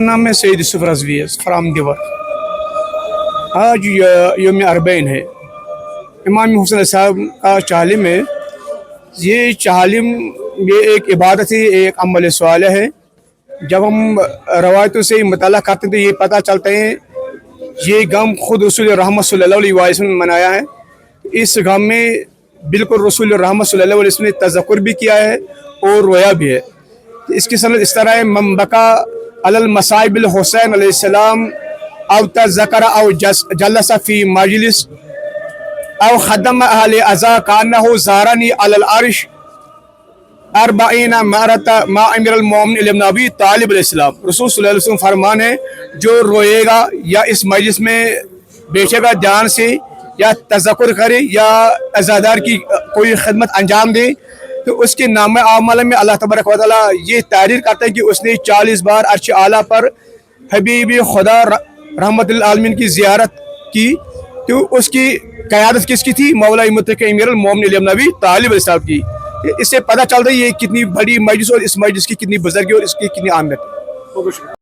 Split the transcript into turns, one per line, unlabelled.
नाम है सैयद यूसुफ रज़वी फ्राम दिवर। आज यौम अरबईन है, इमाम हुसैन साहब का चालिम है। ये चालिम ये एक इबादत है, एक अमल सालेह है। जब हम रवायतों से मुताला करते हैं तो ये पता चलता है ये गम खुद रसूल रहमत सल्लल्लाहु अलैहि वसल्लम ने मनाया है। इस गम में बिल्कुल रसूल रहमत सल्लल्लाहु अलैहि वसल्लम ने तज़क्कुर भी किया है और रोया भी है। इसकी सनद इस तरह है, मन बका अलल मसाइबिल हुसैन अलैहिस्सलाम अव तज़क्कर अव जलसा फी मजलिस अव खदम अहले अज़ा कान्नहु ज़ारनी अलल अर्श अरबाईना मरता मा अमीरुल मोमिनीन इब्न अबी तालिब अलैहिस्सलाम। रसूल सल्लल्लाहु अलैहि वसल्लम फरमान है, जो रोएगा या इस मजलिस में बैठेगा ध्यान से या तज़क्कुर करे या अज़ादार की कोई खिदमत अंजाम दे तो उसके नाम आमल में अल्लाह तबारक व तआला ये तारीफ करता है कि उसने 40 बार अर्श आला पर हबीब खुदा रहमतुल आलमीन की ज़ियारत की। तो उसकी क़यादत किसकी थी? मौला मुत्तक़ी अमीरुल मोमिनीन इब्न अबी तालिब अलैहिस्सलाम की। इससे पता चलता है ये कितनी बड़ी मजलिस और इस मजलिस की कितनी बुज़ुर्गी और इसकी कितनी अहमियत है।